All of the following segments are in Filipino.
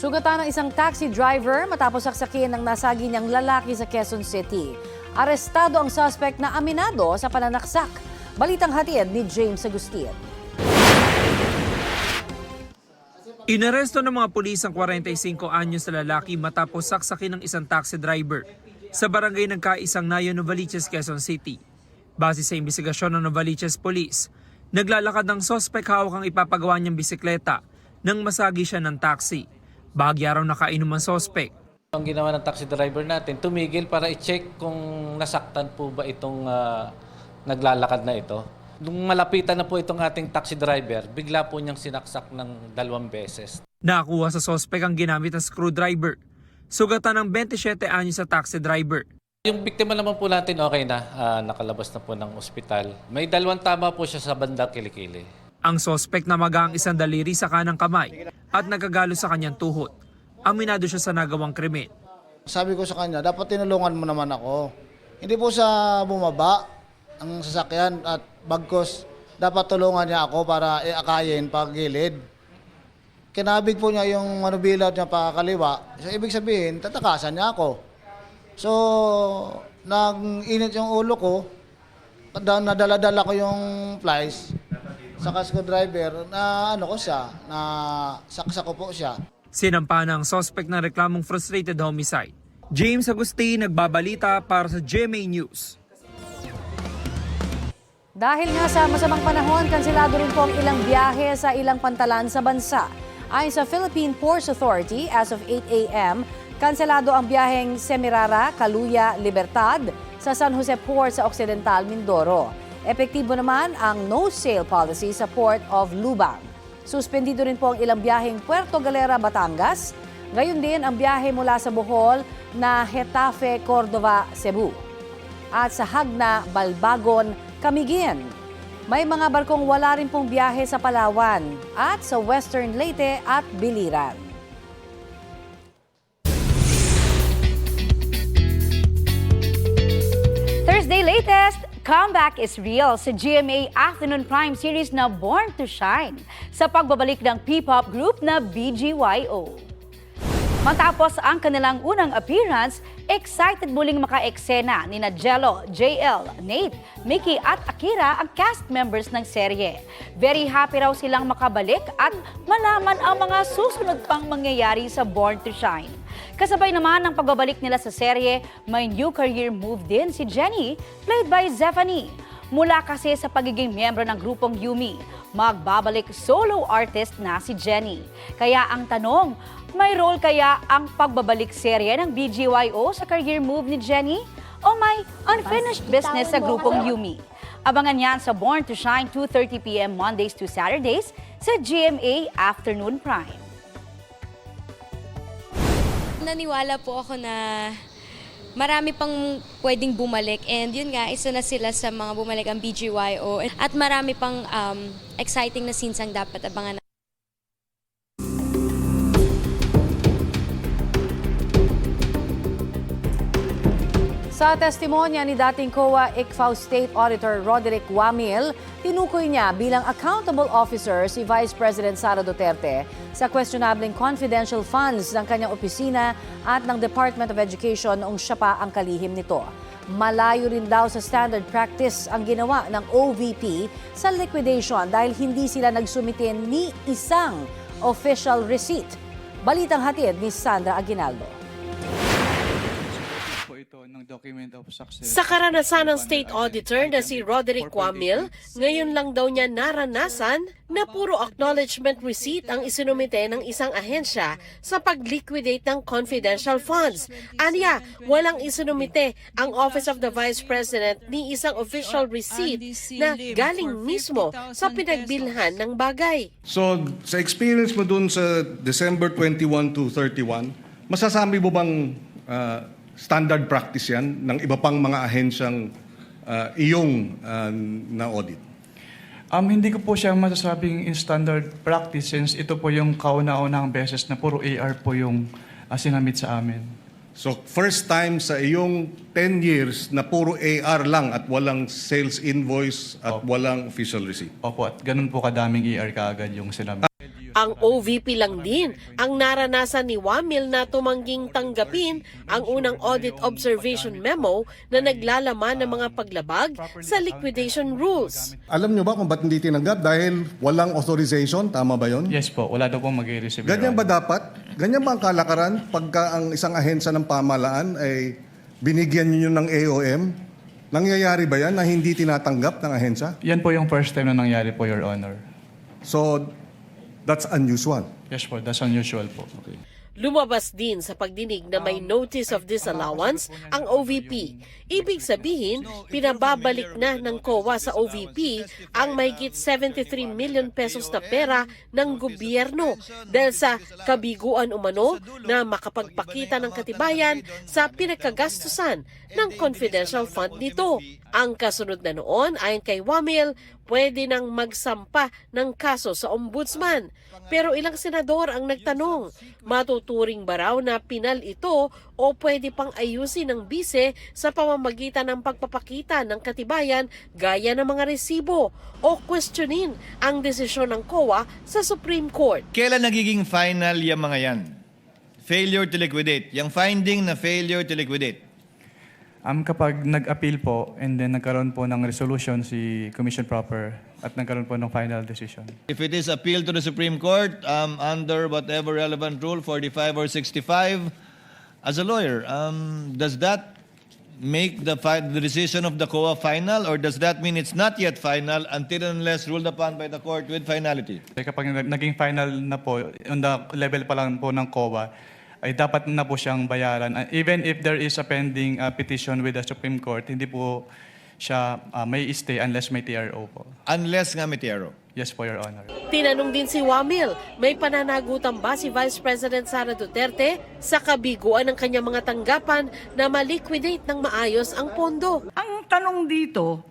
Sugatan ng isang taxi driver matapos saksakin ng nasagi niyang lalaki sa Quezon City. Arestado ang suspect na aminado sa pananaksak. Balitang hatid ni James Agustin. Inaresto ng mga pulis ang 45 anyos na lalaki matapos saksakin ng isang taxi driver sa barangay ng Kaisang Nayo, Novaliches, Quezon City. Base sa investigasyon ng Novaliches Police, naglalakad ng suspect hawak ang ipapagawa niyang bisikleta nang masagi siya ng taxi. Bahagya raw nakainom ang suspect. Ang ginawa ng taxi driver natin, tumigil para i-check kung nasaktan po ba itong naglalakad na ito. Nung malapitan na po itong ating taxi driver, bigla po niyang sinaksak ng 2 beses. Nakakuha sa suspect ang ginamit na screwdriver. Sugatan ng 27 anyos sa taxi driver. Yung biktima naman po natin okay na, nakalabas na po ng ospital. May 2 tama po siya sa bandang kilikili. Ang suspect na magang isang daliri sa kanang kamay at nagagalo sa kanyang tuhod. Aminado siya sa nagawang krimen. Sabi ko sa kanya, dapat tinulungan mo naman ako. Hindi po sa bumaba ang sasakyan at bagkos dapat tulungan niya ako para iakayin pagilid. Kinabig po niya yung manubilat niya pakakaliwa. So, ibig sabihin, tatakasan niya ako. So, nag-init yung ulo ko, nadala-dala ko yung flies sa screwdriver na ano ko siya, na saksa ko po siya. Sinampa ng suspect na reklamong frustrated homicide. James Agustin, nagbabalita para sa GMA News. Dahil nga sa masamang panahon, kanselado rin po ang ilang biyahe sa ilang pantalan sa bansa. Ayon sa Philippine Ports Authority, as of 8 a.m., kanselado ang biyaheng Semirara, Caluya, Libertad sa San Jose Port sa Occidental, Mindoro. Epektibo naman ang no-sail policy sa Port of Lubang. Suspendido rin po ang ilang biyaheng Puerto Galera, Batangas. Gayon din ang biyahe mula sa Bohol na Getafe, Cordova, Cebu. At sa Hagna, Balbagon, Camiguin. May mga barkong wala rin pong biyahe sa Palawan at sa Western Leyte at Biliran. Thursday latest, comeback is real sa GMA Afternoon Prime series na Born to Shine sa pagbabalik ng P-pop group na BGYO. Matapos ang kanilang unang appearance, excited muling maka-eksena ni Jello, JL, Nate, Mickey at Akira ang cast members ng serye. Very happy raw silang makabalik at malaman ang mga susunod pang mangyayari sa Born to Shine. Kasabay naman ng pagbabalik nila sa serye, may new career move din si Jenny, played by Zephanie. Mula kasi sa pagiging miyembro ng grupong Yumi, magbabalik solo artist na si Jenny. Kaya ang tanong, may role kaya ang pagbabalik serye ng BGYO sa career move ni Jenny? O may unfinished business sa grupong Yumi? Abangan yan sa Born to Shine 2:30 p.m. Mondays to Saturdays sa GMA Afternoon Prime. Naniwala po ako na marami pang pwedeng bumalik and yun nga, isa na sila sa mga bumalik ang BGYO at marami pang exciting na scenes ang dapat abangan. Sa testimonya ni dating COA ICFAO State Auditor Roderick Wamil, tinukoy niya bilang accountable officer si Vice President Sara Duterte sa questionableng confidential funds ng kanyang opisina at ng Department of Education noong siya pa ang kalihim nito. Malayo rin daw sa standard practice ang ginawa ng OVP sa liquidation dahil hindi sila nagsumitin ni isang official receipt. Balitang hatid ni Sandra Aguinaldo. Sa karanasan ng State Auditor na si Roderick Wamil, ngayon lang daw niya naranasan na puro acknowledgement receipt ang isinumite ng isang ahensya sa pag-liquidate ng confidential funds. Anya, walang isinumite ang Office of the Vice President ni isang official receipt na galing mismo sa pinagbilhan ng bagay. So, sa experience mo dun sa December 21 to 31, masasabi mo bang standard practice yan ng iba pang mga ahensyang iyong na-audit? Hindi ko po siya masasabing in standard practice since ito po yung kauna-unahang beses na puro AR po yung sinamit sa amin. So first time sa iyong 10 years na puro AR lang at walang sales invoice at walang official receipt? Opo, at ganun po kadaming AR kaagad yung sinamit. Ang OVP lang din ang naranasan ni Wamil na tumangging tanggapin ang unang audit observation memo na naglalaman ng mga paglabag sa liquidation rules. Alam nyo ba kung ba't hindi tinanggap? Dahil walang authorization, tama ba yon? Yes po, wala daw pong mag-i-receive. Your Ganyan ba Honor. dapat? Ganyan ba ang kalakaran pagka ang isang ahensya ng pamahalaan ay binigyan niyo ng AOM? Nangyayari ba yan na hindi tinatanggap ng ahensya? Yan po yung first time na nangyari po, Your Honor. So, that's unusual. Yes po, that's unusual po. Lumabas din sa pagdinig na may notice of disallowance ang OVP. Ibig sabihin, pinababalik na ng COA sa OVP ang mahigit 73 million pesos na pera ng gobyerno dahil sa kabiguan umano na makapagpakita ng katibayan sa pinagkagastusan ng confidential fund nito. Ang kasunod na noon, ayon kay Wamil, pwede nang magsampa ng kaso sa ombudsman. Pero ilang senador ang nagtanong, matuturing ba raw na pinal ito o pwede pang ayusin ng bise sa pamamagitan ng pagpapakita ng katibayan gaya ng mga resibo o questionin ang desisyon ng COA sa Supreme Court. Kailan nagiging final yung mga yan? Failure to liquidate. Yung finding na failure to liquidate. Kapag nag-appeal po and then nagkaroon po ng resolution si Commission Proper at nagkaroon po ng final decision. If it is appealed to the Supreme Court under whatever relevant rule, 45 or 65, as a lawyer, does that make the decision of the COA final, or does that mean it's not yet final until and unless ruled upon by the court with finality? Kapag naging final na po, on the level pa lang po ng COA, ay dapat na po siyang bayaran. Even if there is a pending petition with the Supreme Court, hindi po siya may stay unless may TRO po. Unless nga may TRO. Yes po, Your Honor. Tinanong din si Wamil, may pananagutan ba si Vice President Sara Duterte sa kabiguan ng kanyang mga tanggapan na maliquidate ng maayos ang pondo? Ang tanong dito,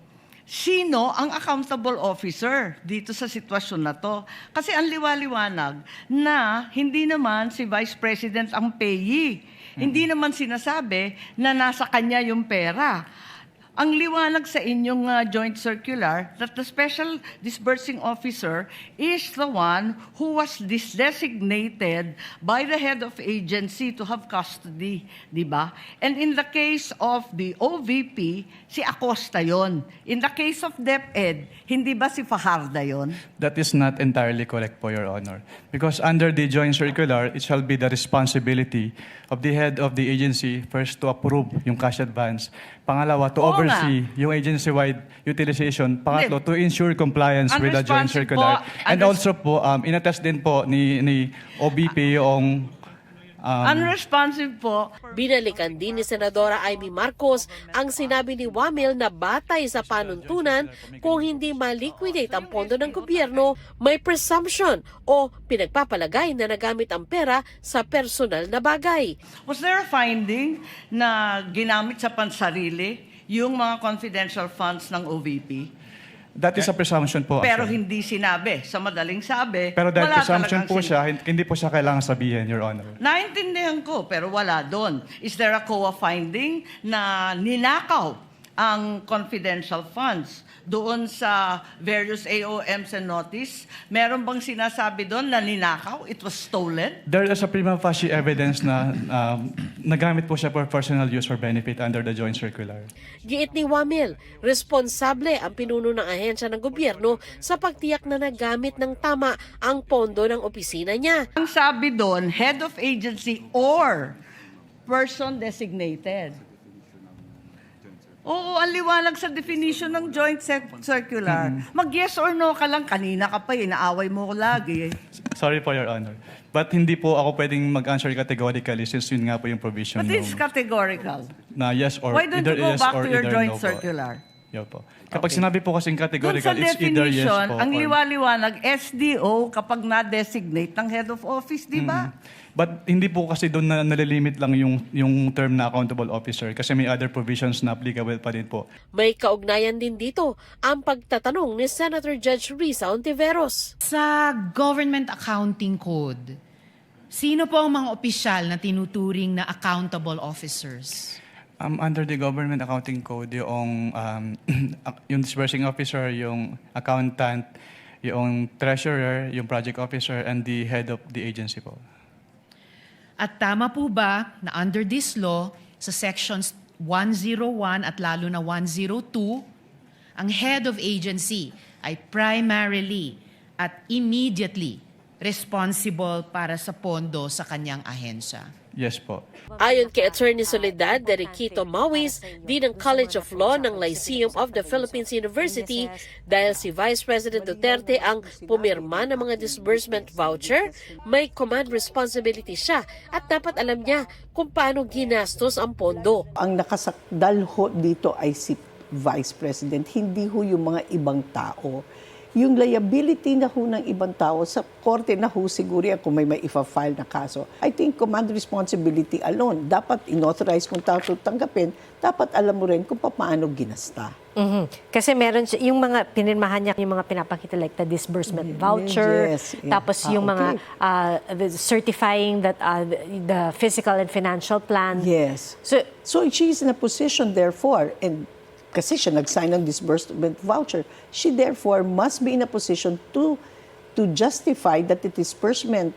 sino ang accountable officer dito sa sitwasyon na to? Kasi ang liwaliwanag na hindi naman si Vice President ang payee. Hindi naman sinasabi na nasa kanya yung pera. Ang liwanag sa inyong joint circular that the special disbursing officer is the one who was designated by the head of agency to have custody, di ba? And in the case of the OVP, si Acosta yon. In the case of DepEd, hindi ba si Fajarda yon? That is not entirely correct po, Your Honor. Because under the joint circular, it shall be the responsibility of the head of the agency first to approve yung cash advance. Pangalawa, to oversee yung agency-wide utilization. Pangatlo, to ensure compliance with the joint circular. And also po, inattest din po ni OBP yung Unresponsive po. Binalikan din ni Senadora Amy Marcos ang sinabi ni Wamil na batay sa panuntunan kung hindi maliquidate ang pondo ng gobyerno, may presumption o pinagpapalagay na nagamit ang pera sa personal na bagay. Was there a finding na ginamit sa pansarili yung mga confidential funds ng OVP? that is a presumption po. Pero actually. hindi sinabi. Sa madaling sabi, Pero dahil wala presumption talagang po siya, hindi po siya kailangan sabihin, Your Honor. Naintindihan ko, pero wala doon. Is there a COA finding na ninakaw ang confidential funds doon sa various AOMs and notice? Meron bang sinasabi doon na ninakaw? It was stolen? There is a prima facie evidence na nagamit po siya for personal use or benefit under the joint circular. Giit ni Wamil, responsable ang pinuno ng ahensya ng gobyerno sa pagtiyak na nagamit ng tama ang pondo ng opisina niya. Ang sabi doon, head of agency or person designated. Oo, ang liwanag sa definition ng joint circular. Mag-yes or no ka lang, kanina ka pa, inaaway mo ko lagi. Sorry po, Your Honor. But hindi po ako pwedeng mag-answer categorically since yun nga po yung provision. But it's categorical. Na yes or Why don't either you go yes back or to your either joint no po. circular? Yo po. Kapag sinabi po kasing Doon categorical, sa it's either yes definition, po. ang or- liwaliwanag, SDO kapag na-designate ng head of office, di ba? But hindi po kasi doon na nalilimit lang yung term na accountable officer kasi may other provisions na applicable pa din po. May kaugnayan din dito ang pagtatanong ni Senator Judge Risa Ontiveros. Sa Government Accounting Code, sino po ang mga opisyal na tinuturing na accountable officers? Under the Government Accounting Code, yung disbursing officer, yung accountant, yung treasurer, yung project officer, and the head of the agency po. At tama po ba na under this law, sa sections 101 at lalo na 102, ang head of agency ay primarily at immediately responsible para sa pondo sa kanyang ahensya? Yes po. Ayon kay Attorney Soledad Derriquito Mawis, din ng College of Law ng Lyceum of the Philippines University, dahil si Vice President Duterte ang pumirma ng mga disbursement voucher, may command responsibility siya at dapat alam niya kung paano ginastos ang pondo. Ang nakasakdal ho dito ay si Vice President, hindi ho yung mga ibang tao. Yung liability na ho ng ibang tao, sa korte na ho siguro yan kung may ifa-file na kaso. I think command responsibility alone. Dapat inauthorize kung tao tanggapin, dapat alam mo rin kung paano ginasta. Kasi meron yung mga pinirmahan niya, yung mga pinapakita like the disbursement voucher, Yes, yeah. tapos yung mga certifying that the physical and financial plan. Yes. So she's in a position therefore, and kasi siya nag-sign ng disbursement voucher, she therefore must be in a position to justify that the disbursement,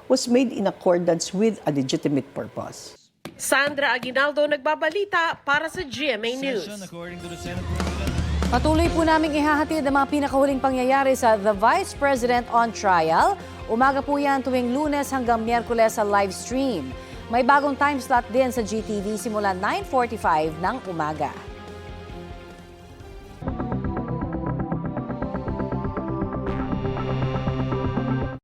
was made in accordance with a legitimate purpose. Sandra Aguinaldo nagbabalita para sa GMA News. According to the Senate Patuloy po naming ihahatid ang mga pinakahuling pangyayari sa The Vice President on Trial. Umaga po yan tuwing Lunes hanggang Miyerkules sa live stream. May bagong time slot din sa GTV simula 9:45 ng umaga.